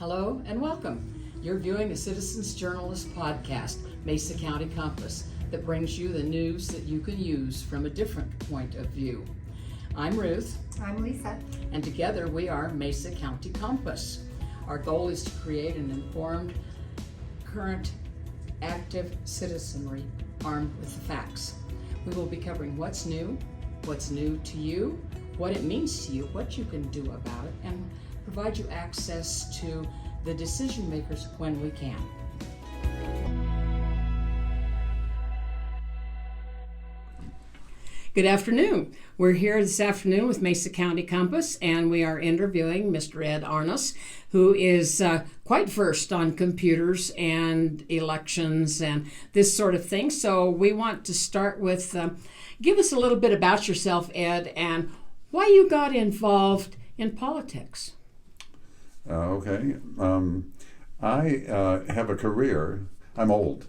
Hello and welcome. You're viewing the Citizens Journalist podcast, Mesa County Compass, that brings you the news that you can use from a different point of view. I'm Ruth. I'm Lisa. And together we are Mesa County Compass. Our goal is to create an informed, current, active citizenry armed with the facts. We will be covering what's new to you, what it means to you, what you can do about it, and provide you access to the decision makers when we can. Good afternoon. We're here this afternoon with Mesa County Compass, and we are interviewing Mr. Ed Arnos, who is quite versed on computers and elections and this sort of thing. So we want to start with, give us a little bit about yourself, Ed, and why you got involved in politics. Okay. I have a career. I'm old.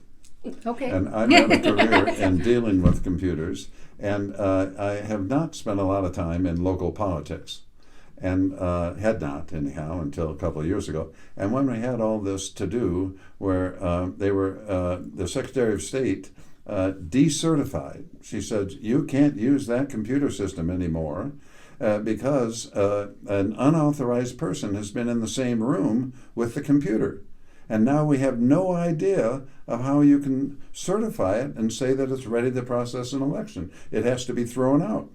Okay. And I've had a career in dealing with computers, and I have not spent a lot of time in local politics, and had not, anyhow, until a couple of years ago. And when we had all this to do, where the Secretary of State decertified, she said, you can't use that computer system anymore, because an unauthorized person has been in the same room with the computer. And now we have no idea of how you can certify it and say that it's ready to process an election. It has to be thrown out.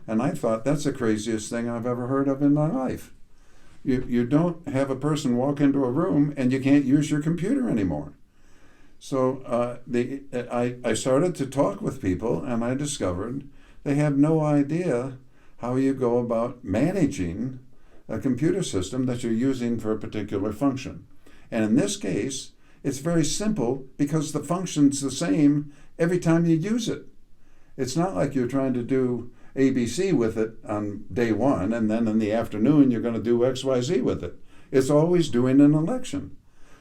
And I thought, that's the craziest thing I've ever heard of in my life. You don't have a person walk into a room and you can't use your computer anymore. So I started to talk with people, and I discovered they have no idea how you go about managing a computer system that you're using for a particular function. And in this case, it's very simple because the function's the same every time you use it. It's not like you're trying to do ABC with it on day one, and then in the afternoon you're going to do XYZ with it. It's always doing an election.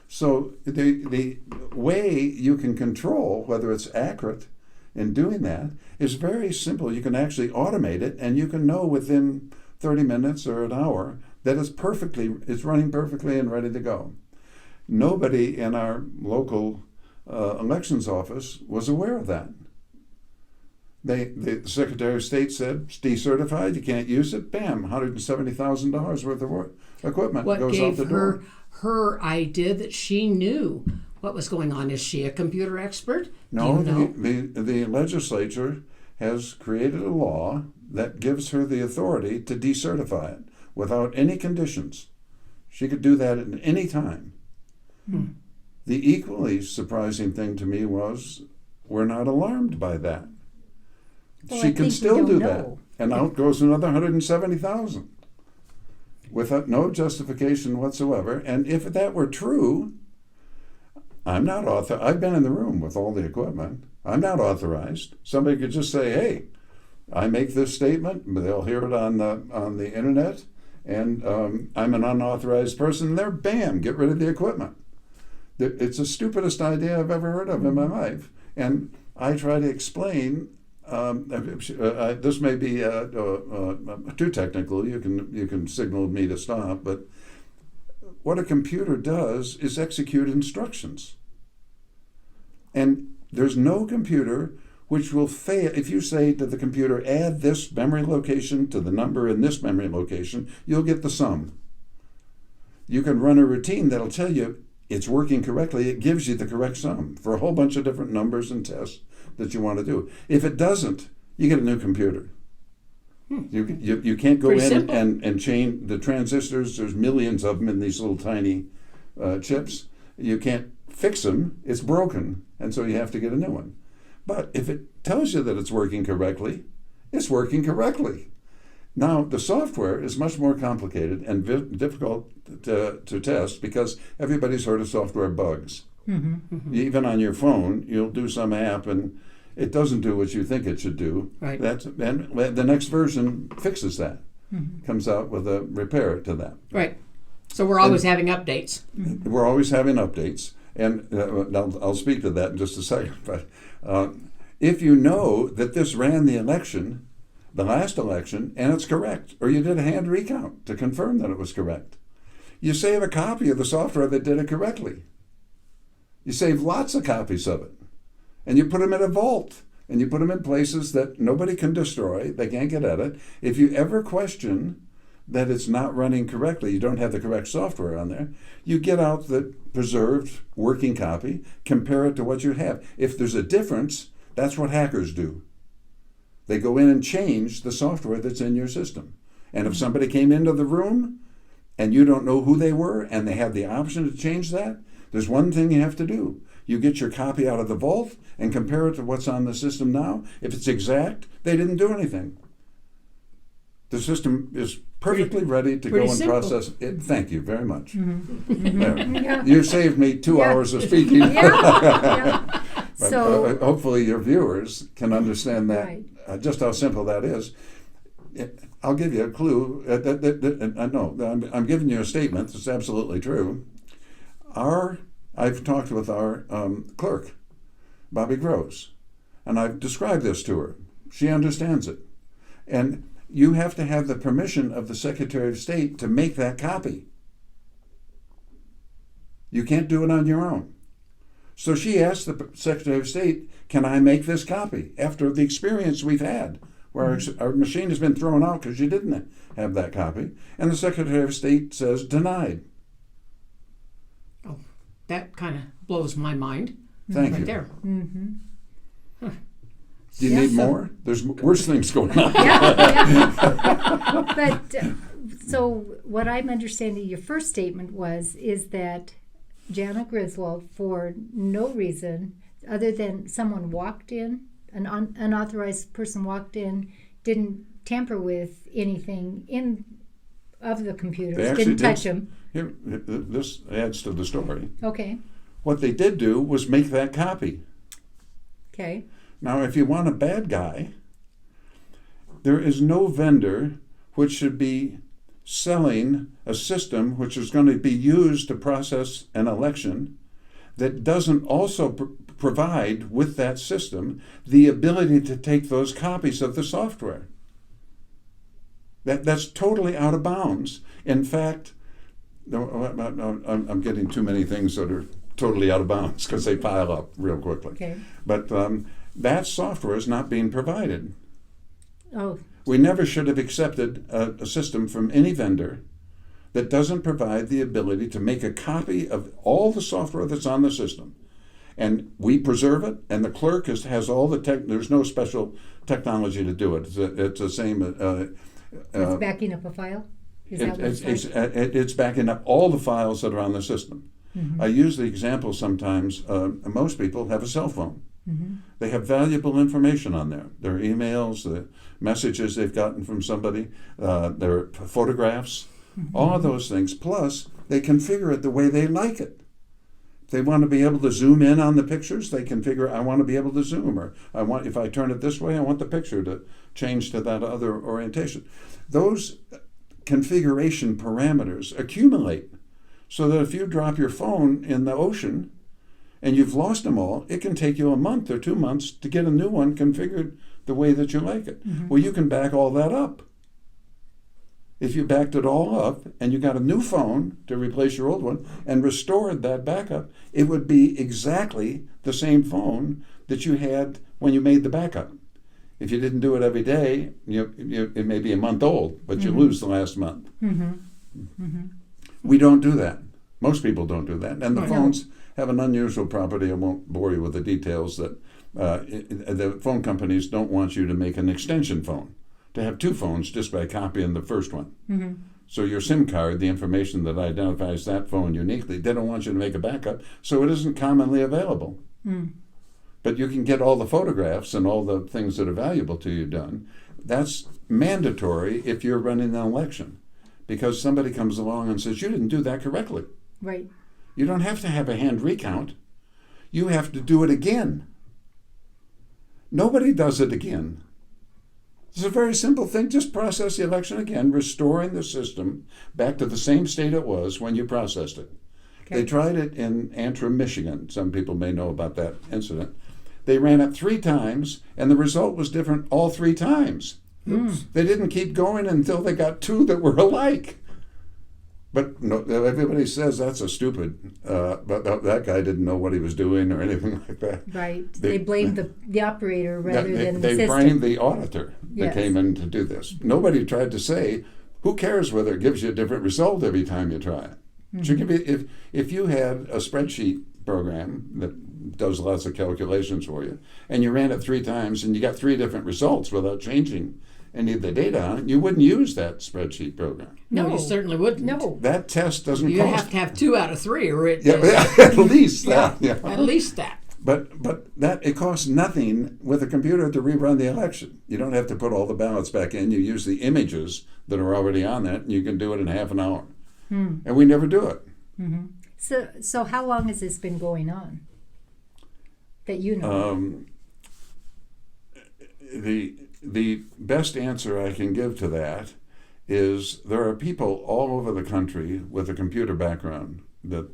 So the way you can control whether it's accurate in doing that is very simple. You can actually automate it, and you can know within 30 minutes or an hour that it's running perfectly and ready to go. Nobody in our local elections office was aware of that. The Secretary of State said, it's decertified, you can't use it, bam, $170,000 worth of equipment goes out the door. What gave her idea that she knew what was going on? Is she a computer expert? No, Do you know? the legislature has created a law that gives her the authority to decertify it without any conditions. She could do that at any time. The equally surprising thing to me was we're not alarmed by that. Well, She I can think still we do don't that. know. And out goes another $170,000 without no justification whatsoever. And if that were true, I'm not I've been in the room with all the equipment. I'm not authorized. Somebody could just say, hey, I make this statement, they'll hear it on the internet, and I'm an unauthorized person, there, bam, get rid of the equipment. It's the stupidest idea I've ever heard of in my life. And I try to explain, this may be too technical, you can signal me to stop, but what a computer does is execute instructions. And there's no computer which will fail. If you say to the computer, add this memory location to the number in this memory location, you'll get the sum. You can run a routine that'll tell you it's working correctly. It gives you the correct sum for a whole bunch of different numbers and tests that you want to do. If it doesn't, you get a new computer. You can't go in and change the transistors. There's millions of them in these little tiny chips. You can't fix them. It's broken, and so you have to get a new one. But if it tells you that it's working correctly, it's working correctly. Now, the software is much more complicated and difficult to test because everybody's heard of software bugs. Even on your phone, you'll do some app and it doesn't do what you think it should do. Right. And the next version fixes that, comes out with a repair to that. Right. So we're always having updates. We're always having updates. And I'll speak to that in just a second. But if you know that this ran the election, the last election, and it's correct, or you did a hand recount to confirm that it was correct, You save a copy of the software that did it correctly. You save lots of copies of it. And you put them in a vault. And you put them in places that nobody can destroy. They can't get at it. If you ever question that it's not running correctly, you don't have the correct software on there, you get out the preserved working copy, compare it to what you have. If there's a difference, that's what hackers do. They go in and change the software that's in your system. And if somebody came into the room and you don't know who they were and they have the option to change that, there's one thing you have to do. You get your copy out of the vault and compare it to what's on the system now. If it's exact, they didn't do anything. The system is perfectly ready to go and simple. process it. Thank you very much. Yeah. There. You saved me 2 hours of speaking. Yeah. But, So, hopefully your viewers can understand that, Right. just how simple that is. I'll give you a clue. No, I'm giving you a statement that's absolutely true. I've talked with our clerk, Bobby Gross, and I've described this to her. She understands it. And you have to have the permission of the Secretary of State to make that copy. You can't do it on your own. So she asked the Secretary of State, can I make this copy? After the experience we've had, where our machine has been thrown out because you didn't have that copy. And the Secretary of State says, denied. Oh, that kind of blows my mind. Thank right you. there. Do you need more? There's worse things going on. but so what I'm understanding your first statement is that Janet Griswold, for no reason other than someone walked in, an unauthorized person walked in, didn't tamper with anything of the computers, They actually didn't touch did. them. Here, this adds to the story. Okay. What they did do was make that copy. Okay. Now, if you want a bad guy, there is no vendor which should be selling a system which is going to be used to process an election that doesn't also provide with that system the ability to take those copies of the software. That's totally out of bounds. In fact, I'm getting too many things that are totally out of bounds because they pile up real quickly. Okay. But that software is not being provided. Oh. We never should have accepted a system from any vendor that doesn't provide the ability to make a copy of all the software that's on the system. And we preserve it, and the clerk has all the there's no special technology to do it. It's the same. It's backing up a file? Is that what it's like? It's backing up all the files that are on the system. Mm-hmm. I use the example sometimes, most people have a cell phone. Mm-hmm. They have valuable information on there. Their emails, the messages they've gotten from somebody, their photographs, all of those things. Plus, they configure it the way they like it. If they want to be able to zoom in on the pictures, they configure, I want to be able to zoom, or if I turn it this way, I want the picture to change to that other orientation. Those configuration parameters accumulate so that if you drop your phone in the ocean and you've lost them all, it can take you a month or 2 months to get a new one configured the way that you like it. Mm-hmm. Well, you can back all that up. If you backed it all up and you got a new phone to replace your old one and restored that backup, it would be exactly the same phone that you had when you made the backup. If you didn't do it every day, it may be a month old, but you lose the last month. Mm-hmm. Mm-hmm. We don't do that. Most people don't do that. And the Right. phones have an unusual property. I won't bore you with the details that the phone companies don't want you to make an extension phone, to have two phones just by copying the first one. Mm-hmm. So your SIM card, the information that identifies that phone uniquely, they don't want you to make a backup, so it isn't commonly available. Mm. But you can get all the photographs and all the things that are valuable to you done. That's mandatory if you're running an election, because somebody comes along and says, you didn't do that correctly. Right. You don't have to have a hand recount. You have to do it again. Nobody does it again. It's a very simple thing. Just process the election again, restoring the system back to the same state it was when you processed it. Okay. They tried it in Antrim, Michigan. Some people may know about that incident. They ran it 3 times, and the result was different all 3 times. They didn't keep going until they got 2 that were alike. But no, everybody says that's a stupid, but that guy didn't know what he was doing or anything like that. Right. They blamed the operator rather than the They system. blamed the auditor that Yes. came in to do this. Nobody tried to say, who cares whether it gives you a different result every time you try it? Should give you, if you had a spreadsheet program that does lots of calculations for you, and you ran it 3 times and you got 3 different results without changing any of the data on it, you wouldn't use that spreadsheet program. No, No. you certainly wouldn't. No. That test doesn't You cost. have to have 2 out of 3, or it. Yeah, at least that. Yeah. At least that. But that it costs nothing with a computer to rerun the election. You don't have to put all the ballots back in. You use the images that are already on that, and you can do it in half an hour. And we never do it. So how long has this been going on? That you know. The best answer I can give to that is there are people all over the country with a computer background that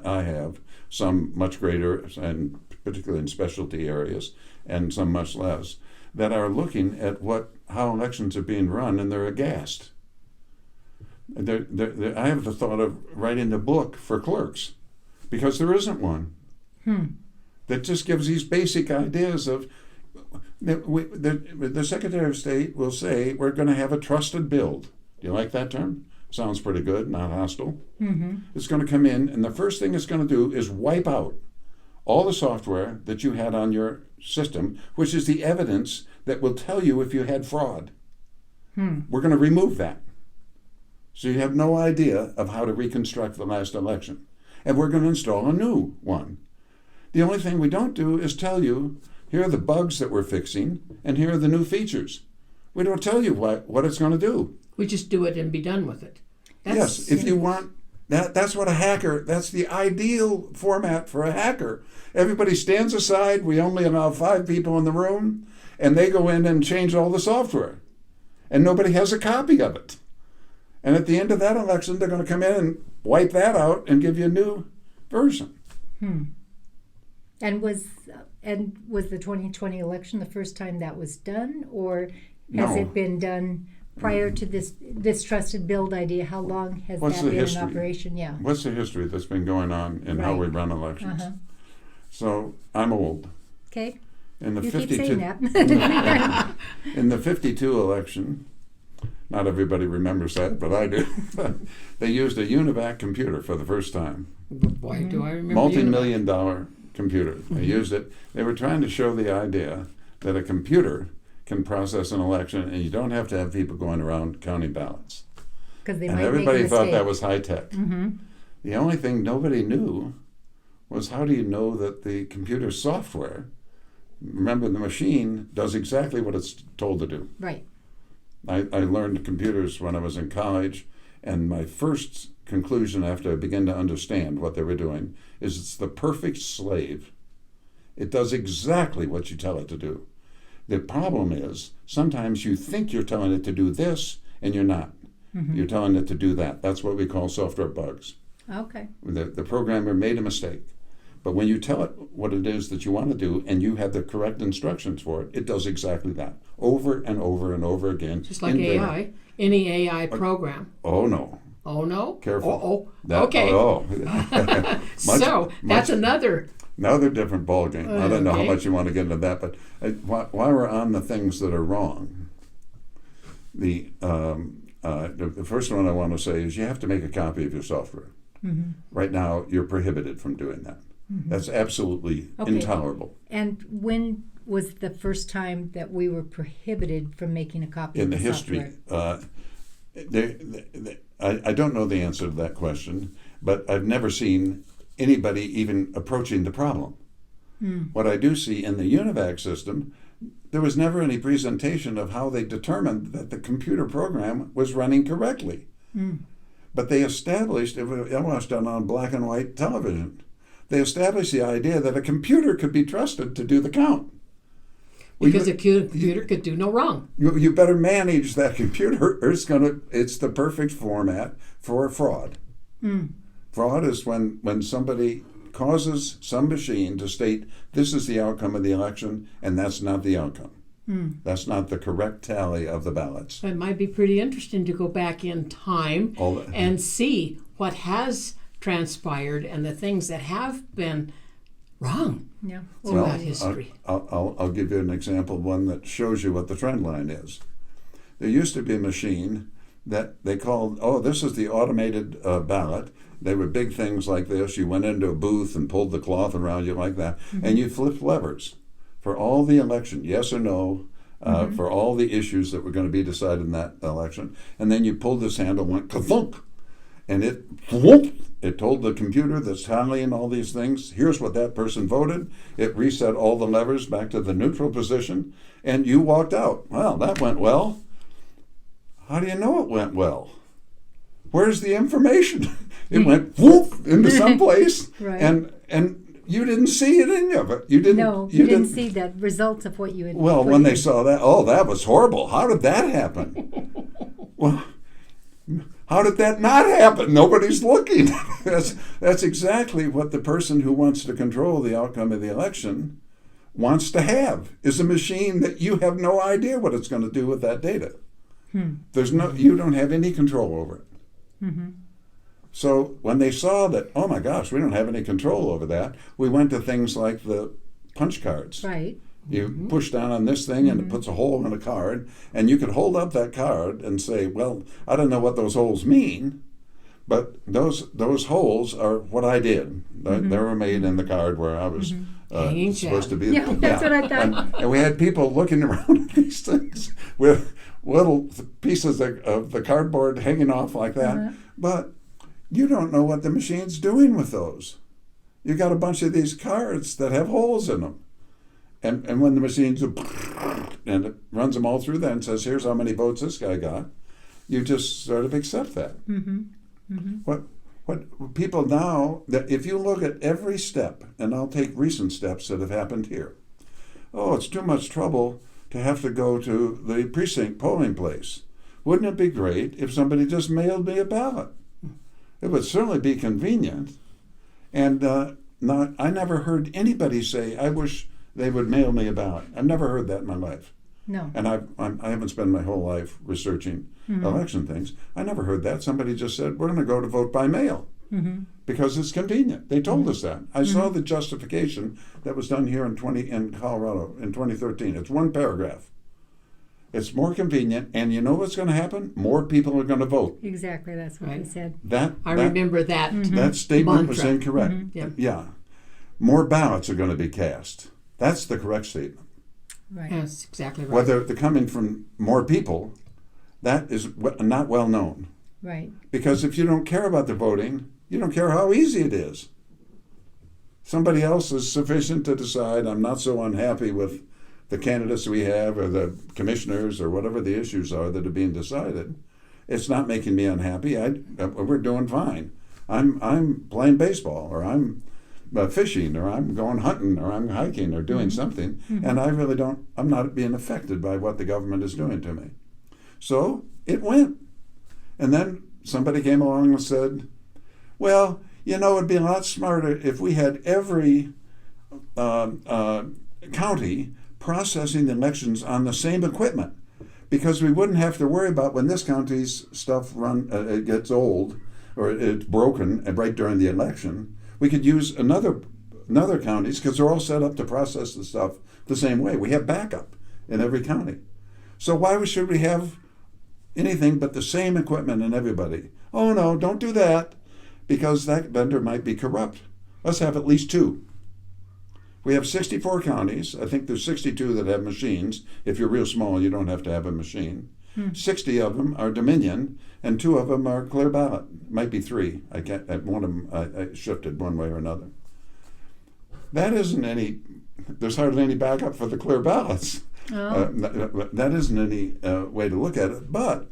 I have, some much greater, and particularly in specialty areas, and some much less, that are looking at how elections are being run, and they're aghast. I have the thought of writing a book for clerks, because there isn't one that just gives these basic ideas of. The Secretary of State will say, we're going to have a trusted build. Do you like that term? Sounds pretty good, not hostile. It's going to come in, and the first thing it's going to do is wipe out all the software that you had on your system, which is the evidence that will tell you if you had fraud. We're going to remove that. So you have no idea of how to reconstruct the last election. And we're going to install a new one. The only thing we don't do is tell you, here are the bugs that we're fixing, and here are the new features. We don't tell you what it's going to do. We just do it and be done with it. Yes, if you want that's what a hacker, that's the ideal format for a hacker. Everybody stands aside, we only allow 5 people in the room, and they go in and change all the software. And nobody has a copy of it. And at the end of that election, they're going to come in and wipe that out and give you a new version. And was the 2020 election the first time that was done, or has No. it been done prior to this trusted build idea? How long has What's that the been history? in operation? Yeah. What's the history that's been going on in how Right. we run elections? Uh-huh. So I'm old. Okay. In the You keep 52 saying that. in the 52 election, not everybody remembers that, but I do. They used a UNIVAC computer for the first time. Boy, do I remember. Multi-million-dollar computer. They used it. They were trying to show the idea that a computer can process an election, and you don't have to have people going around counting ballots. Because they And might everybody make a thought mistake. that was high tech. The only thing nobody knew was, how do you know that the computer software, remember, the machine does exactly what it's told to do. Right. I learned computers when I was in college, and my first conclusion after I began to understand what they were doing is it's the perfect slave. It does exactly what you tell it to do. The problem is, sometimes you think you're telling it to do this, and you're not. You're telling it to do that. That's what we call software bugs. Okay. The programmer made a mistake. But when you tell it what it is that you want to do, and you have the correct instructions for it, it does exactly that, over and over and over again. Just like in there. AI, any AI program. Oh, no. Oh no. Careful. Oh. Okay. Much- That's another. Another different ballgame. I don't know how Okay. much you want to get into that, but while we're on the things that are wrong, the first one I want to say is you have to make a copy of your software. Right now, you're prohibited from doing that. That's absolutely Okay. intolerable. And when was the first time that we were prohibited from making a copy In of the the history, software? I don't know the answer to that question, but I've never seen anybody even approaching the problem. What I do see in the UNIVAC system, there was never any presentation of how they determined that the computer program was running correctly. But they established, it was done on black and white television, they established the idea that a computer could be trusted to do the count. Because a computer could do no wrong. You better manage that computer, or it's the perfect format for fraud. Fraud is when somebody causes some machine to state this is the outcome of the election, and that's not the outcome. That's not the correct tally of the ballots. It might be pretty interesting to go back in time and see what has transpired and the things that have been wrong Yeah. throughout history. I'll give you an example, one that shows you what the trend line is. There used to be a machine that they called, this is the automated ballot. They were big things like this. You went into a booth and pulled the cloth around you like that, and you flipped levers for all the election, yes or no, for all the issues that were going to be decided in that election. And then you pulled this handle, went ka-thunk, and it told the computer that's tallying all these things, here's what that person voted. It reset all the levers back to the neutral position, and you walked out. Well, that went well. How do you know it went well? Where's the information? It went whoop into some place, Right. and you didn't see it in of it. You didn't. No, you didn't see the results of what you had. Well, put when they in. saw that, that was horrible. How did that happen? Well, how did that not happen? Nobody's looking. That's exactly what the person who wants to control the outcome of the election wants to have, is a machine that you have no idea what it's going to do with that data. You don't have any control over it. So when they saw that, oh my gosh, we don't have any control over that, we went to things like the punch cards. Right. You push down on this thing and it puts a hole in a card, and you could hold up that card and say, well, I don't know what those holes mean, but those holes are what I did. They were made in the card where I was supposed to be. Yeah, that's what I thought. And we had people looking around at these things with little pieces of the cardboard hanging off like that. But you don't know what the machine's doing with those. You got a bunch of these cards that have holes in them. And when the machine's and it runs them all through that and says, here's how many votes this guy got, you just sort of accept that. What people now, that if you look at every step, and I'll take recent steps that have happened here. It's too much trouble to have to go to the precinct polling place. Wouldn't it be great if somebody just mailed me a ballot? It would certainly be convenient. And I never heard anybody say, I wish they would mail me a ballot. I've never heard that in my life. No. And I haven't spent my whole life researching election things. I never heard that. Somebody just said, we're going to go to vote by mail because it's convenient. They told us that. I saw the justification that was done here in Colorado in 2013. It's one paragraph. It's more convenient, and you know what's going to happen? More people are going to vote. Exactly, that's what he said. I remember that. That statement was mantra. incorrect. Yeah. More ballots are going to be cast. That's the correct statement. Right. That's exactly right. Whether they're coming from more people, that is not well known. Right. Because if you don't care about the voting, you don't care how easy it is. Somebody else is sufficient to decide, I'm not so unhappy with the candidates we have or the commissioners or whatever the issues are that are being decided. It's not making me unhappy. We're doing fine. I'm playing baseball, or I'm fishing, or I'm going hunting, or I'm hiking, or doing something, and I'm not being affected by what the government is doing to me. So it went. And then somebody came along and said, well, it'd be a lot smarter if we had every county processing the elections on the same equipment, because we wouldn't have to worry about when this county's stuff it gets old or it's broken right during the election. We could use another counties, because they're all set up to process the stuff the same way. We have backup in every county. So why should we have anything but the same equipment in everybody? Oh no, don't do that, because that vendor might be corrupt. Let's have at least two. We have 64 counties. I think there's 62 that have machines. If you're real small, you don't have to have a machine. 60 of them are Dominion, and 2 of them are clear ballot. Might be 3. I can't. One of them I shifted one way or another. That isn't any. There's hardly any backup for the clear ballots. That isn't any way to look at it. But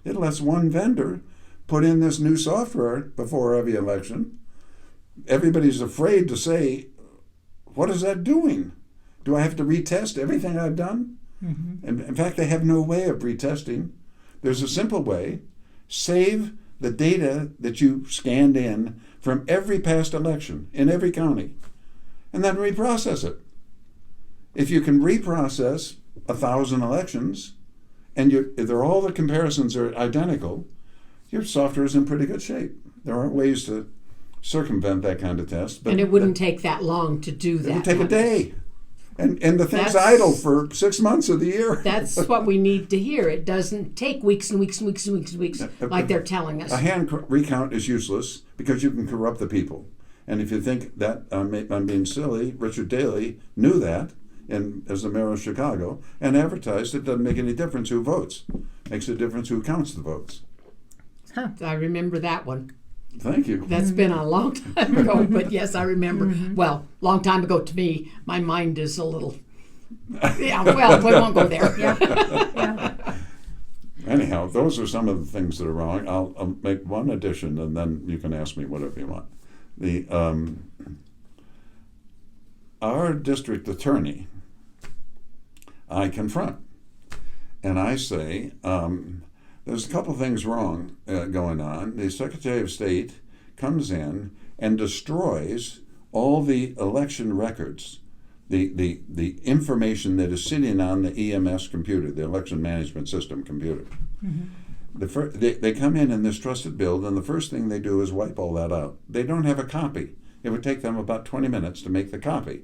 it lets one vendor put in this new software before every election. Everybody's afraid to say, what is that doing? Do I have to retest everything I've done? And in fact, they have no way of retesting. There's a simple way. Save the data that you scanned in from every past election in every county, and then reprocess it. If you can reprocess 1,000 elections, and all the comparisons are identical, your software is in pretty good shape. There aren't ways to circumvent that kind of test. But and it wouldn't take that long to do that. It would take a day. And the thing's That's- idle for 6 months of the year. That's what we need to hear. It doesn't take weeks and weeks and weeks and weeks and weeks like they're telling us. A hand recount is useless because you can corrupt the people. And if you think that I'm being silly, Richard Daley knew that as the mayor of Chicago and advertised it doesn't make any difference who votes. Makes a difference who counts the votes. I remember that one. Thank you. That's been a long time ago, but yes, I remember. Well, long time ago to me. My mind is a little. Yeah, well, we won't go there. Yeah. Anyhow, those are some of the things that are wrong. I'll make one addition, and then you can ask me whatever you want. Our district attorney, I confront, and I say, there's a couple things wrong going on. The Secretary of State comes in and destroys all the election records, the information that is sitting on the EMS computer, the election management system computer. They come in this trusted build, and the first thing they do is wipe all that out. They don't have a copy. It would take them about 20 minutes to make the copy.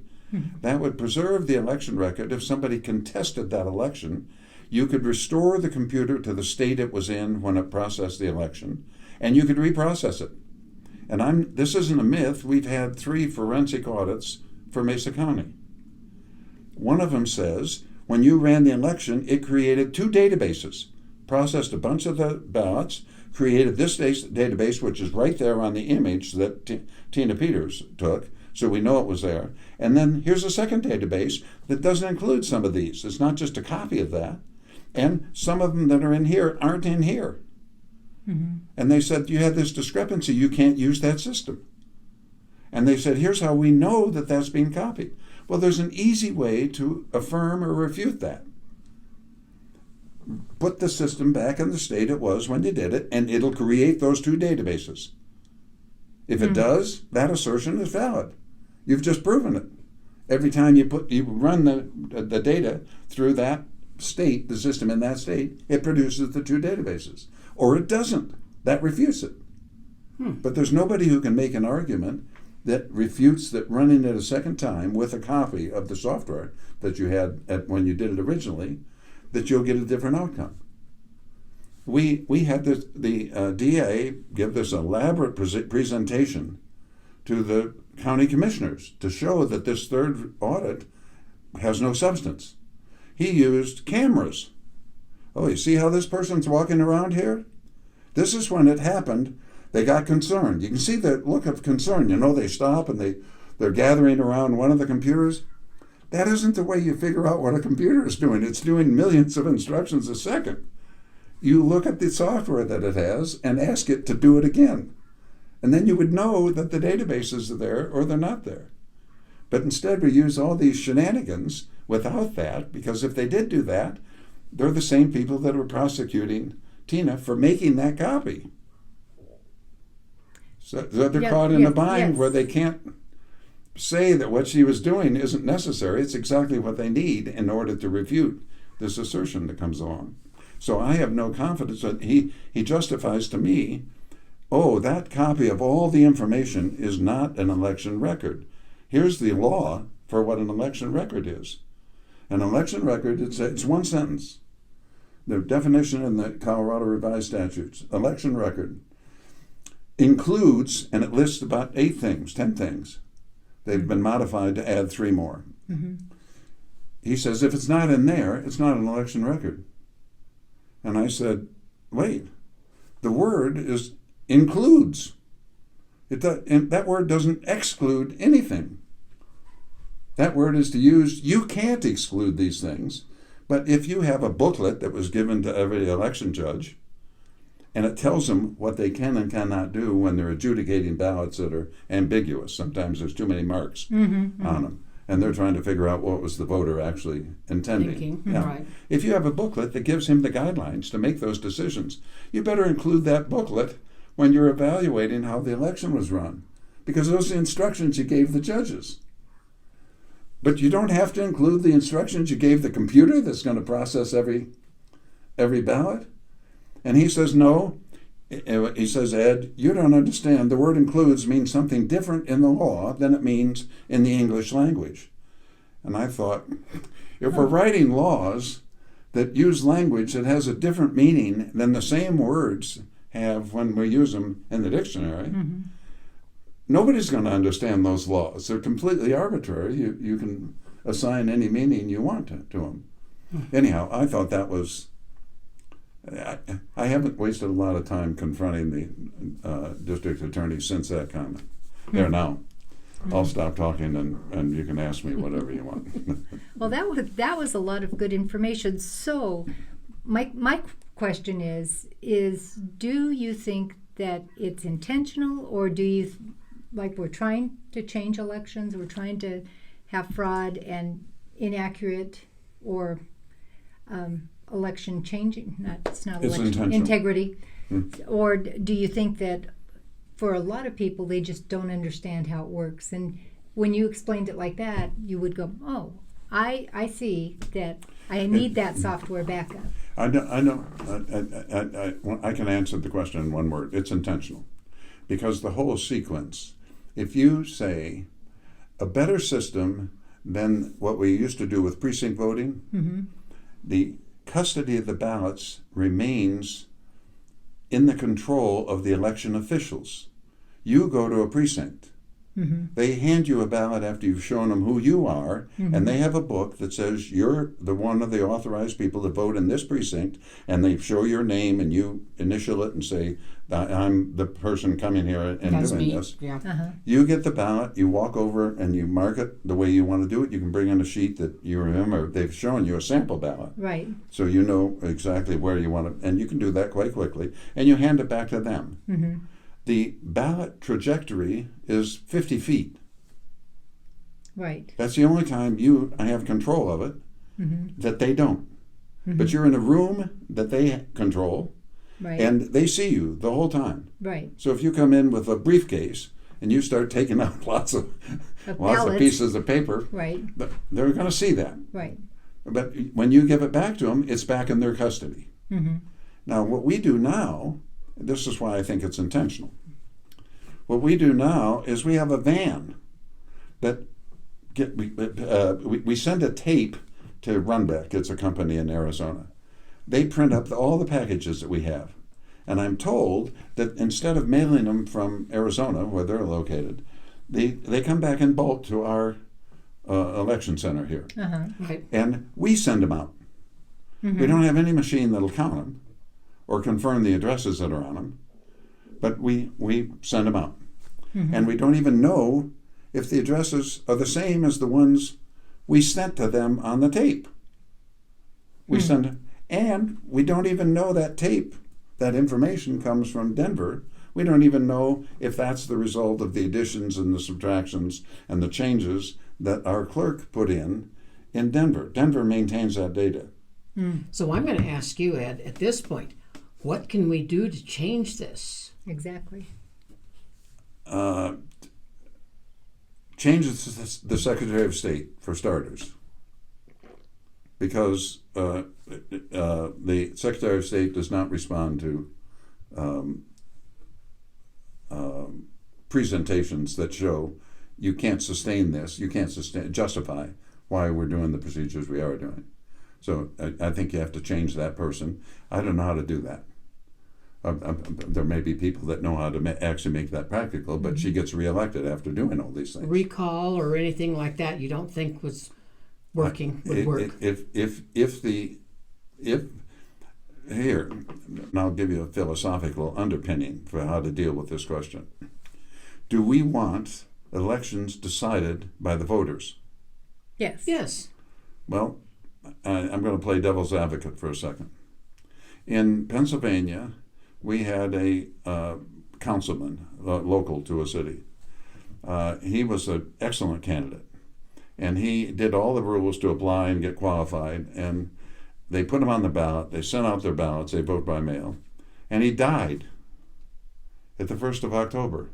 That would preserve the election record. If somebody contested that election, you could restore the computer to the state it was in when it processed the election, and you could reprocess it. And this isn't a myth. We've had 3 forensic audits for Mesa County. One of them says, when you ran the election, it created 2 databases, processed a bunch of the ballots, created this database, which is right there on the image that Tina Peters took, so we know it was there. And then here's a second database that doesn't include some of these. It's not just a copy of that. And some of them that are in here aren't in here. And they said, you had this discrepancy. You can't use that system. And they said, here's how we know that that's being copied. Well, there's an easy way to affirm or refute that. Put the system back in the state it was when you did it, and it'll create those 2 databases. If it does, that assertion is valid. You've just proven it. Every time you run the data through that state, the system in that state, it produces the 2 databases. Or it doesn't. That refutes it. But there's nobody who can make an argument that refutes that running it a second time with a copy of the software that you had when you did it originally, that you'll get a different outcome. We had the DA give this elaborate presentation to the county commissioners to show that this third audit has no substance. He used cameras. Oh, you see how this person's walking around here? This is when it happened. They got concerned. You can see the look of concern. They stop and they're gathering around one of the computers. That isn't the way you figure out what a computer is doing. It's doing millions of instructions a second. You look at the software that it has and ask it to do it again. And then you would know that the databases are there or they're not there. But instead we use all these shenanigans without that, because if they did do that, they're the same people that were prosecuting Tina for making that copy. So they're caught in a bind where they can't say that what she was doing isn't necessary. It's exactly what they need in order to refute this assertion that comes along. So I have no confidence that he justifies to me, that copy of all the information is not an election record. Here's the law for what an election record is. An election record, it's one sentence. The definition in the Colorado Revised Statutes, election record, includes, and it lists about 10 things. They've been modified to add 3 more. He says if it's not in there, it's not an election record. And I said, wait, the word is includes. That word doesn't exclude anything. That word is to use, you can't exclude these things, but if you have a booklet that was given to every election judge, and it tells them what they can and cannot do when they're adjudicating ballots that are ambiguous. Sometimes there's too many marks on them, and they're trying to figure out what was the voter actually intending. Right. If you have a booklet that gives him the guidelines to make those decisions, you better include that booklet when you're evaluating how the election was run, because those are the instructions you gave the judges. but you don't have to include the instructions you gave the computer that's going to process every ballot? And he says, no. He says, Ed, you don't understand. The word includes means something different in the law than it means in the English language. And I thought, if we're writing laws that use language that has a different meaning than the same words have when we use them in the dictionary, nobody's going to understand those laws. They're completely arbitrary. You can assign any meaning you want to them. Anyhow, I thought that was... I haven't wasted a lot of time confronting the district attorney since that comment. There now. I'll stop talking and you can ask me whatever you want. Well, that was a lot of good information. So my question is do you think that it's intentional, or do you, like, we're trying to change elections, we're trying to have fraud and inaccurate or election changing, it's not It's election, intentional. integrity, or do you think that for a lot of people they just don't understand how it works? And when you explained it like that, you would go, oh, I see that I need that software backup. I know. I can answer the question in one word. It's intentional. Because the whole sequence, if you say a better system than what we used to do with precinct voting, the custody of the ballots remains in the control of the election officials. You go to a precinct. They hand you a ballot after you've shown them who you are, and they have a book that says you're the one of the authorized people to vote in this precinct, and they show your name and you initial it and say, I'm the person coming here and That's doing me. this. Yeah. You get the ballot, you walk over and you mark it the way you want to do it. You can bring in a sheet that you remember. They've shown you a sample ballot. Right. So you know exactly where you want it, and you can do that quite quickly, and you hand it back to them. The ballot trajectory is 50 feet. Right. That's the only time you have control of it, that they don't. But you're in a room that they control, Right. and they see you the whole time. Right. So if you come in with a briefcase and you start taking out lots of ballots. pieces of paper, Right. they're going to see that. Right. But when you give it back to them, it's back in their custody. Now, what we do now, this is why I think it's intentional. What we do now is we have a van that we send a tape to Runbeck. It's a company in Arizona. They print up all the packages that we have. And I'm told that instead of mailing them from Arizona, where they're located, they come back in bulk to our election center here. Right. And we send them out. We don't have any machine that'll count them or confirm the addresses that are on them, but we send them out. And we don't even know if the addresses are the same as the ones we sent to them on the tape. We send, and we don't even know that tape, that information comes from Denver. We don't even know if that's the result of the additions and the subtractions and the changes that our clerk put in Denver. Denver maintains that data. So I'm going to ask you, Ed, at this point, what can we do to change this? Exactly. Changes the Secretary of State, for starters, because the Secretary of State does not respond to presentations that show you can't sustain this, you can't justify why we're doing the procedures we are doing. So I think you have to change that person. I don't know how to do that. There may be people that know how to actually make that practical, but she gets reelected after doing all these things. Recall or anything like that you don't think was working would work? Here, and I'll give you a philosophical underpinning for how to deal with this question. Do we want elections decided by the voters? Yes. Yes. Well, I'm going to play devil's advocate for a second. In Pennsylvania, we had a councilman local to a city. He was an excellent candidate, and he did all the rules to apply and get qualified, and they put him on the ballot. They sent out their ballots. They vote by mail, and he died at the 1st of October.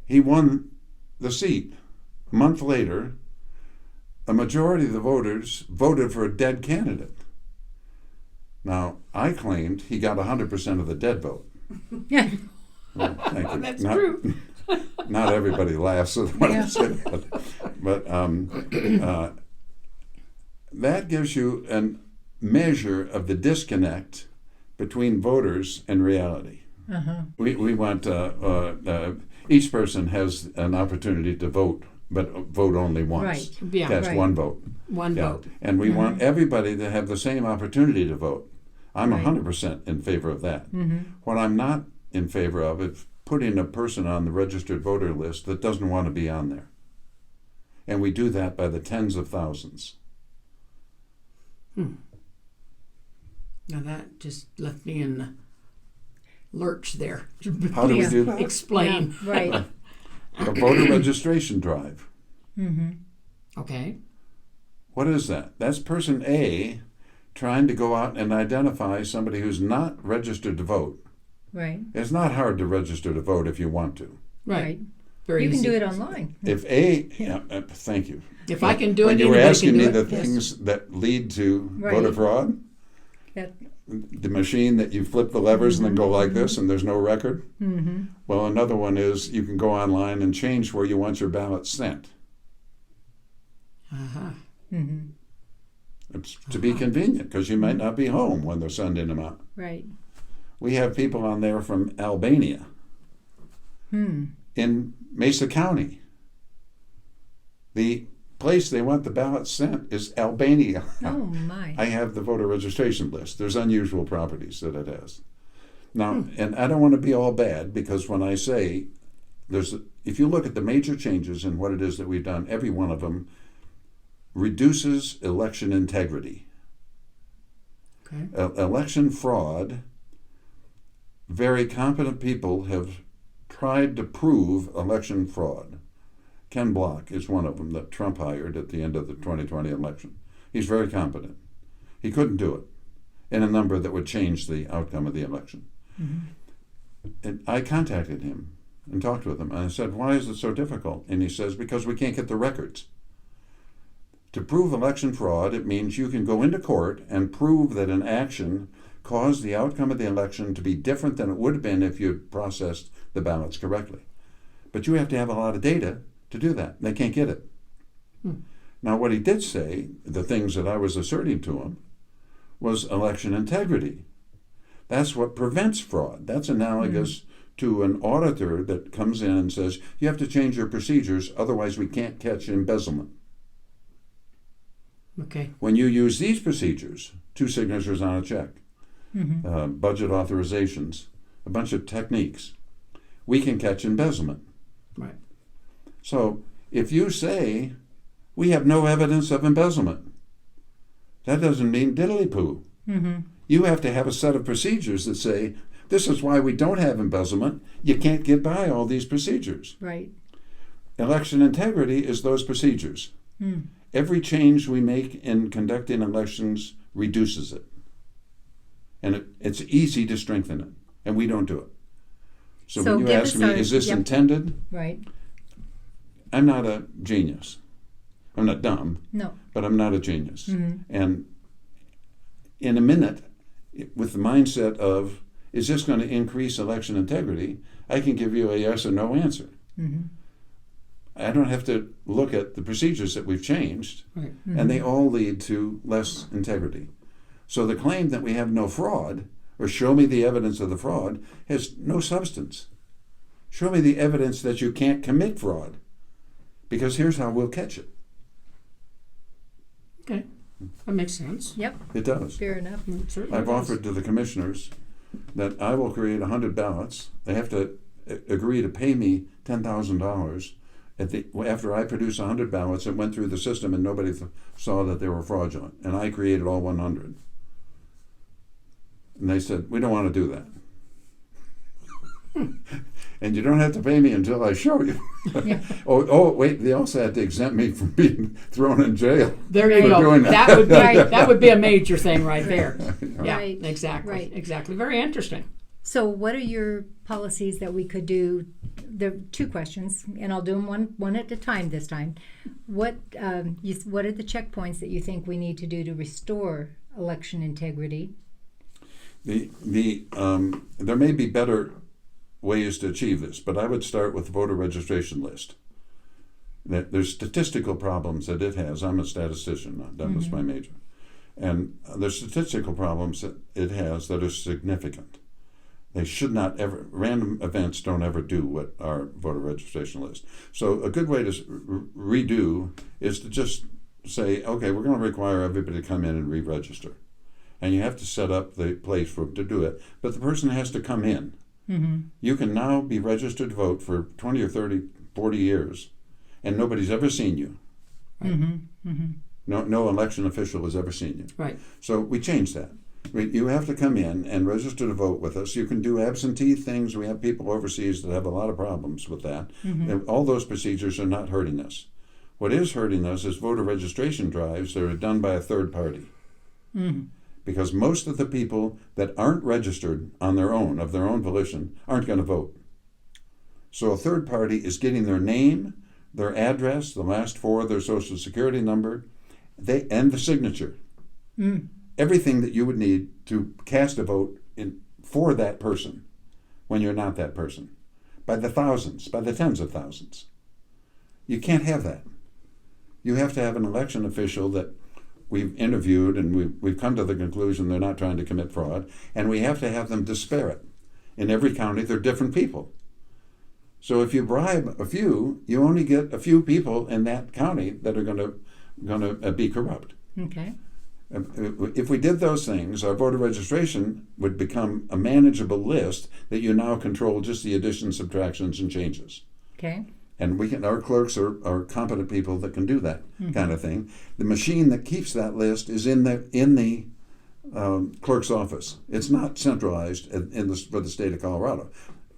He won the seat A month later, a majority of the voters voted for a dead candidate. Now, I claimed he got 100% of the dead vote. Well, thank you. That's true. Not everybody laughs at what I say, but that gives you a measure of the disconnect between voters and reality. Uh-huh. We want each person has an opportunity to vote, but vote only once. Right. Yeah. That's Right. one vote. One Yeah. vote. And we want everybody to have the same opportunity to vote. I'm Right. 100% in favor of that. Mm-hmm. What I'm not in favor of is putting a person on the registered voter list that doesn't want to be on there. And we do that by the tens of thousands. Now that just left me in the lurch there. How do we Yeah. do that? Explain. Yeah, right. A voter registration drive. Mm-hmm. Okay. What is that? That's person A trying to go out and identify somebody who's not registered to vote. Right. It's not hard to register to vote if you want to. Right. Very You can easy. do it online. If A, thank you. If I can do when it, you were anybody asking can me do the it. Yes. things that lead to Right. voter fraud, That, the machine that you flip the levers and then go like this and there's no record. mm-hmm. Well, another one is you can go online and change where you want your ballot sent. Uh-huh. Mm-hmm. It's to be convenient because you might not be home when they're sending them out. Right. We have people on there from Albania in Mesa County. The place they want the ballot sent is Albania. Oh my. I have the voter registration list. There's unusual properties that it has. Now, and I don't want to be all bad because when I say if you look at the major changes in what it is that we've done, every one of them reduces election integrity. Okay. Election fraud, very competent people have tried to prove election fraud. Ken Block is one of them that Trump hired at the end of the 2020 election. He's very competent. He couldn't do it in a number that would change the outcome of the election. Mm-hmm. And I contacted him and talked with him, and I said, why is it so difficult? And he says, because we can't get the records. To prove election fraud, it means you can go into court and prove that an action caused the outcome of the election to be different than it would have been if you'd processed the ballots correctly. But you have to have a lot of data to do that. They can't get it. Now, what he did say, the things that I was asserting to him, was election integrity. That's what prevents fraud. That's analogous to an auditor that comes in and says, you have to change your procedures, otherwise we can't catch embezzlement. Okay. When you use these procedures, 2 signatures on a check, budget authorizations, a bunch of techniques, we can catch embezzlement. Right. So if you say, we have no evidence of embezzlement, that doesn't mean diddly-poo. Mm-hmm. You have to have a set of procedures that say, this is why we don't have embezzlement. You can't get by all these procedures. Right. Election integrity is those procedures. Every change we make in conducting elections reduces it. And it's easy to strengthen it, and we don't do it. So when you give ask us me, our- is this yep. intended? Right. I'm not a genius. I'm not dumb, No. but I'm not a genius. Mm-hmm. And in a minute, with the mindset of, is this going to increase election integrity, I can give you a yes or no answer. Mm-hmm. I don't have to look at the procedures that we've changed, Right. and they all lead to less integrity. So the claim that we have no fraud, or show me the evidence of the fraud, has no substance. Show me the evidence that you can't commit fraud, because here's how we'll catch it. Okay. That makes sense. Yep. It does. Fair enough. Certainly I've does. offered to the commissioners that I will create 100 ballots. They have to agree to pay me $10,000 after I produce 100 ballots that went through the system and nobody saw that they were fraudulent. And I created all 100. And they said, we don't want to do that. And you don't have to pay me until I show you. Yeah. Wait, they also had to exempt me from being thrown in jail. There you for go. doing That would be Right. that would be a major thing right there. Yeah, Right. exactly. Right. Exactly. Very interesting. So what are your policies that we could do? There are two questions, and I'll do them one at a time this time. What are the checkpoints that you think we need to do to restore election integrity? There may be better ways to achieve this, but I would start with the voter registration list. There's statistical problems that it has. I'm a statistician. That was my major. And there's statistical problems that it has that are significant. They should not ever, random events don't ever do what our voter registration list. So a good way to redo is to just say, okay, we're going to require everybody to come in and re-register. And you have to set up the place to do it. But the person has to come in. Mm-hmm. You can now be registered to vote for 20 or 30, 40 years, and nobody's ever seen you. Right? Mm-hmm. Mm-hmm. No election official has ever seen you. Right. So we changed that. You have to come in and register to vote with us. You can do absentee things. We have people overseas that have a lot of problems with that. Mm-hmm. All those procedures are not hurting us. What is hurting us is voter registration drives that are done by a third party. Mm-hmm. Because most of the people that aren't registered on their own, of their own volition, aren't going to vote. So a third party is getting their name, their address, the last four of their social security number, and the signature. Mm. Everything that you would need to cast a vote for that person when you're not that person. By the thousands, by the tens of thousands. You can't have that. You have to have an election official that we've interviewed and we've come to the conclusion they're not trying to commit fraud, and we have to have them disparate. In every county, they're different people. So if you bribe a few, you only get a few people in that county that are going to be corrupt. Okay. If we did those things, our voter registration would become a manageable list that you now control just the additions, subtractions, and changes. Okay. And our clerks are competent people that can do that kind of thing. The machine that keeps that list is in the clerk's office. It's not centralized for the state of Colorado.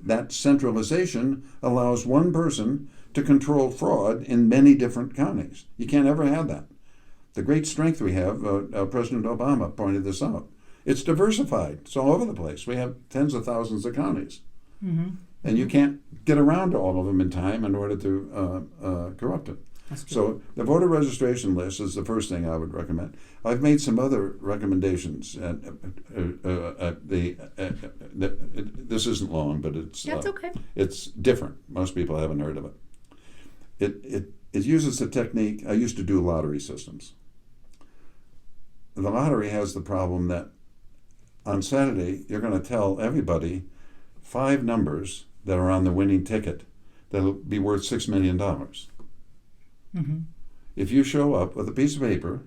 That centralization allows one person to control fraud in many different counties. You can't ever have that. The great strength we have, President Obama pointed this out, it's diversified. It's all over the place. We have tens of thousands of counties. Mm-hmm. And you can't get around to all of them in time in order to corrupt it. So the voter registration list is the first thing I would recommend. I've made some other recommendations. This isn't long, but that's okay. It's different. Most people haven't heard of it. It uses the technique. I used to do lottery systems. The lottery has the problem that on Saturday you're going to tell everybody 5 numbers that are on the winning ticket that'll be worth $6 million. Mm-hmm. If you show up with a piece of paper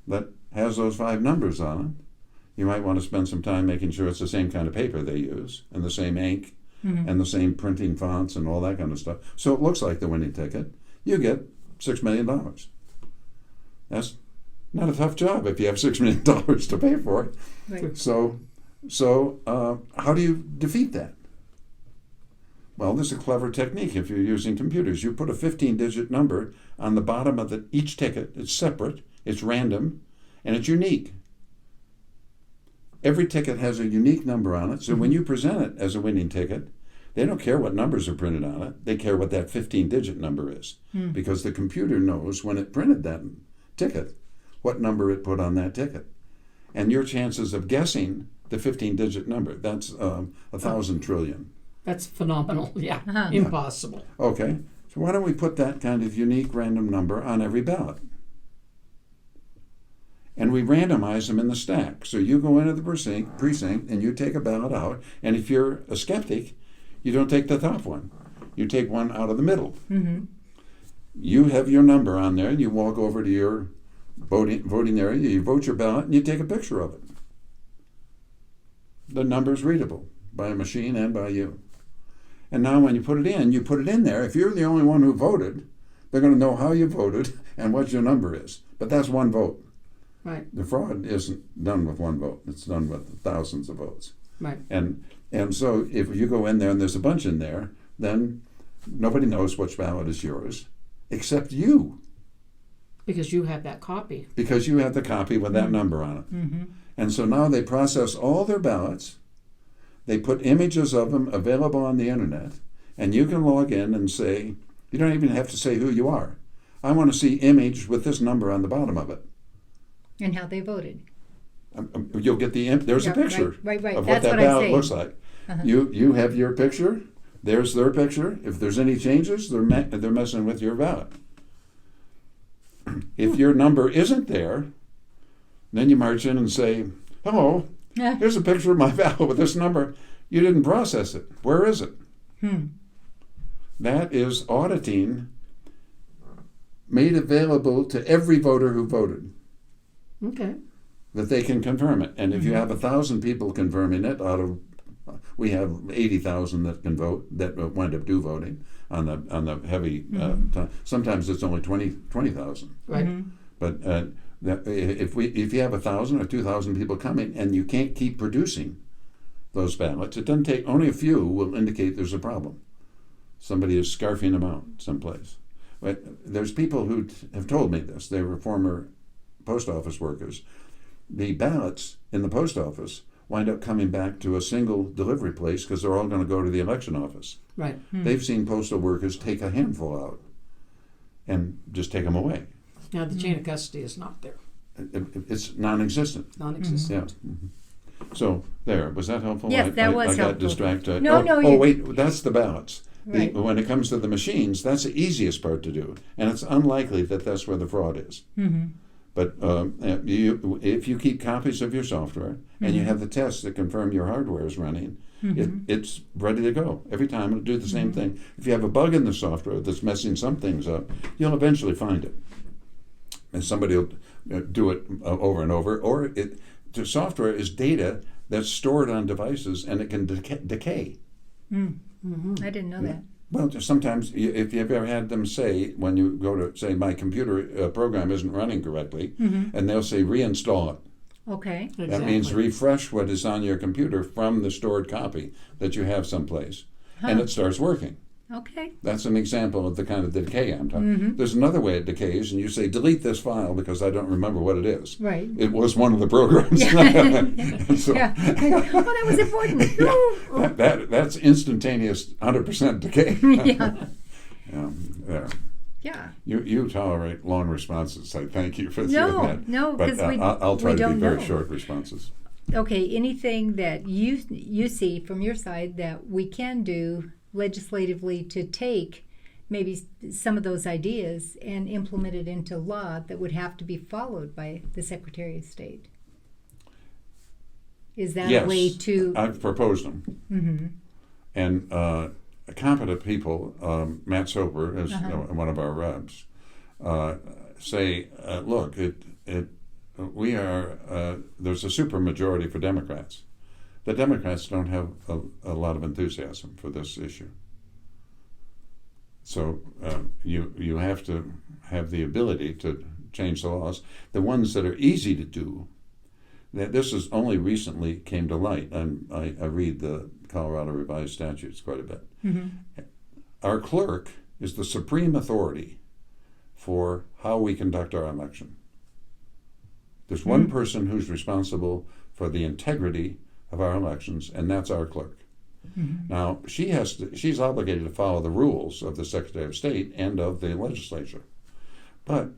that has those 5 numbers on it, you might want to spend some time making sure it's the same kind of paper they use and the same ink and the same printing fonts and all that kind of stuff. So it looks like the winning ticket. You get $6 million. That's not a tough job if you have $6 million to pay for it. Right. So how do you defeat that? Well, there's a clever technique if you're using computers. You put a 15-digit number on the bottom of each ticket. It's separate, it's random, and it's unique. Every ticket has a unique number on it, so when you present it as a winning ticket, they don't care what numbers are printed on it. They care what that 15-digit number is, because the computer knows when it printed that ticket, what number it put on that ticket. And your chances of guessing the 15-digit number, that's 1,000 trillion. That's phenomenal. Yeah, impossible. Okay, so why don't we put that kind of unique random number on every ballot? And we randomize them in the stack. So you go into the precinct and you take a ballot out, and if you're a skeptic, you don't take the top one. You take one out of the middle. Mm-hmm. You have your number on there, and you walk over to your voting area, you vote your ballot, and you take a picture of it. The number's readable by a machine and by you. And now when you put it in there. If you're the only one who voted, they're going to know how you voted and what your number is. But that's one vote. Right. The fraud isn't done with one vote. It's done with thousands of votes. Right. And so if you go in there and there's a bunch in there, then nobody knows which ballot is yours except you. Because you have that copy. Because you have the copy with that number on it. Mm-hmm. And so now they process all their ballots. They put images of them available on the internet, and you can log in and say, you don't even have to say who you are. I want to see image with this number on the bottom of it. And how they voted. You'll get there's a picture right. of That's what that what I'm ballot saying. looks like. Uh-huh. You have your picture. There's their picture. If there's any changes, they're messing with your ballot. If your number isn't there, then you march in and say, hello, here's a picture of my ballot with this number. You didn't process it. Where is it? That is auditing made available to every voter who voted. Okay. That they can confirm it. And if you have 1,000 people confirming it we have 80,000 that can vote, that wind up voting on the heavy, sometimes it's only 20,000. Right. But if you have 1,000 or 2,000 people coming and you can't keep producing those ballots, it doesn't take, only a few will indicate there's a problem. Somebody is scarfing them out someplace. But there's people who have told me this. They were former post office workers. The ballots in the post office wind up coming back to a single delivery place because they're all going to go to the election office. Right. They've seen postal workers take a handful out and just take them away. Now the chain of custody is not there. It's non-existent. Non-existent. Yeah. So there, was that helpful? Yes, that was I got helpful. distracted. No, Wait, that's the ballots. Right. When it comes to the machines, that's the easiest part to do, and it's unlikely that that's where the fraud is. But if you keep copies of your software and you have the tests that confirm your hardware is running, it's ready to go. Every time it'll do the same thing. If you have a bug in the software that's messing some things up, you'll eventually find it. And somebody will do it over and over. Or the software is data that's stored on devices and it can decay. I didn't know that. Well, sometimes if you've ever had them say, when you go to say my computer program isn't running correctly, and they'll say reinstall it. Okay. Exactly. That means refresh what is on your computer from the stored copy that you have someplace, and it starts working. Okay. That's an example of the kind of decay I'm talking. There's another way it decays, and you say delete this file because I don't remember what it is. Right. It was one of the programs. So, Yeah. Oh, that was important. that's instantaneous 100% decay. Yeah. There. Yeah. You tolerate long responses. I thank you for doing that. No, But because I'll try we to don't be very know. short responses. Okay, anything that you see from your side that we can do legislatively to take maybe some of those ideas and implement it into law that would have to be followed by the Secretary of State? Is that Yes, a way to... I've proposed them. And competent people, Matt Soper is one of our reps, say, look, we are there's a supermajority for Democrats. The Democrats don't have a lot of enthusiasm for this issue. So you have to have the ability to change the laws. The ones that are easy to do, this is only recently came to light, and I read the Colorado Revised Statutes quite a bit. Our clerk is the supreme authority for how we conduct our election. There's one person who's responsible for the integrity of our elections, and that's our clerk. Now, she's obligated to follow the rules of the Secretary of State and of the legislature. But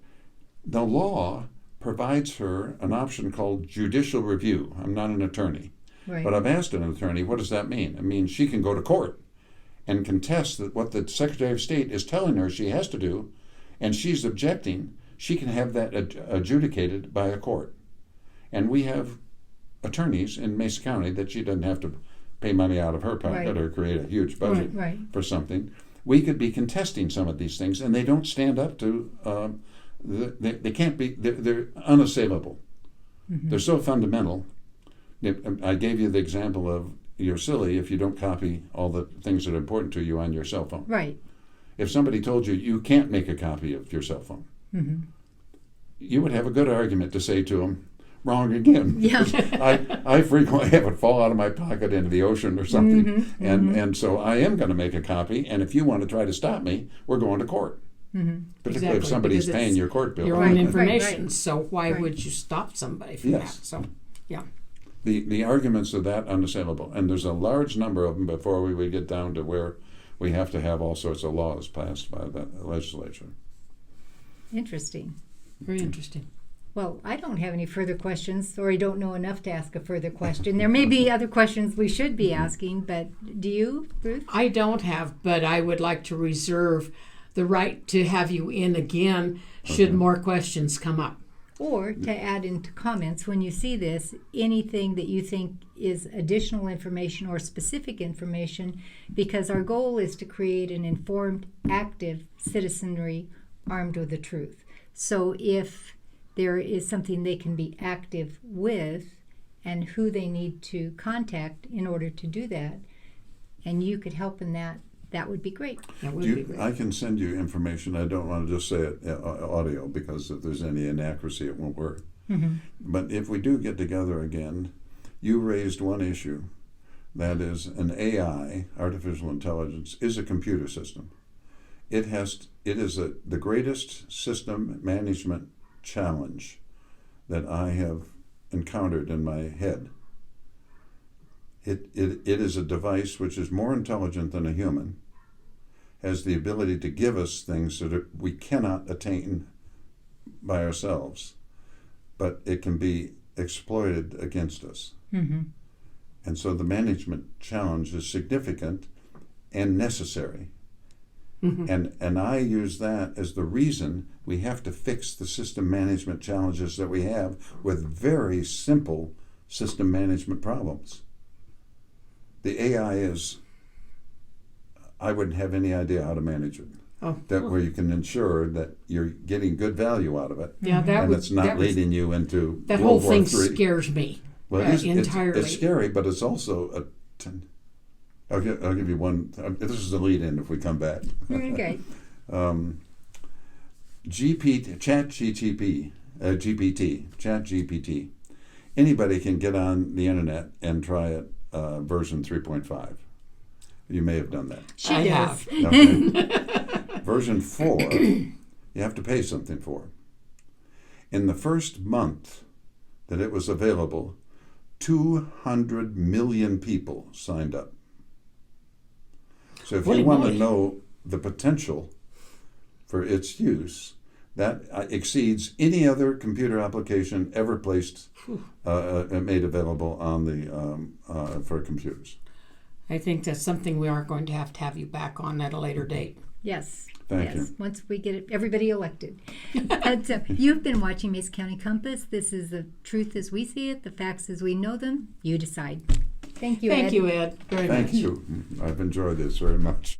the law provides her an option called judicial review. I'm not an attorney, Right. but I've asked an attorney, what does that mean? It means she can go to court and contest that what the Secretary of State is telling her she has to do, and she's objecting. She can have that adjudicated by a court. And we have attorneys in Mesa County that she doesn't have to pay money out of her pocket or create a huge budget for something. We could be contesting some of these things, and they don't stand up to, they can't be, they're unassailable. They're so fundamental. I gave you the example of you're silly if you don't copy all the things that are important to you on your cell phone. Right. If somebody told you you can't make a copy of your cell phone, you would have a good argument to say to them, wrong again. Yeah. I frequently have it fall out of my pocket into the ocean or something, and so I am going to make a copy, and if you want to try to stop me, we're going to court. Particularly if somebody's because paying it's your court bill. your Right, own right, information. right. So why Right. would you stop somebody from Yes. that? So, yeah. The arguments are that unassailable, and there's a large number of them before we would get down to where we have to have all sorts of laws passed by the legislature. Interesting. Very interesting. Well, I don't have any further questions, or I don't know enough to ask a further question. There may be other questions we should be asking, but do you, Ruth? I don't have, but I would like to reserve the right to have you in again should more questions come up. Or to add into comments when you see this, anything that you think is additional information or specific information, because our goal is to create an informed, active citizenry armed with the truth. So if there is something they can be active with and who they need to contact in order to do that, and you could help in that, that would be great. That would be great. I can send you information. I don't want to just say it audio, because if there's any inaccuracy, it won't work. Mm-hmm. But if we do get together again, you raised one issue. That is, an AI, artificial intelligence, is a computer system. It is the greatest system management challenge that I have encountered in my head. It is a device which is more intelligent than a human, has the ability to give us things that we cannot attain by ourselves, but it can be exploited against us. Mm-hmm. And so the management challenge is significant and necessary. Mm-hmm. And I use that as the reason we have to fix the system management challenges that we have with very simple system management problems. The AI is, I wouldn't have any idea how to manage it. Where you can ensure that you're getting good value out of it. Yeah, and it's not leading you into that whole World War thing III. scares me. Well, entirely. It's scary, but it's also I'll give you one. This is the lead-in if we come back. Okay. ChatGPT. Anybody can get on the internet and try it, version 3.5. You may have done that. She does. Okay. Version 4, you have to pay something for. In the first month that it was available, 200 million people signed up. So if you want to know the potential for its use, that exceeds any other computer application ever placed, made available on the for computers. I think that's something we are going to have you back on at a later date. Yes. Thank you. Once we get everybody elected. You've been watching Mesa County Compass. This is the truth as we see it, the facts as we know them. You decide. Thank you, Ed. Thank you, Ed, very much. Thank you. I've enjoyed this very much.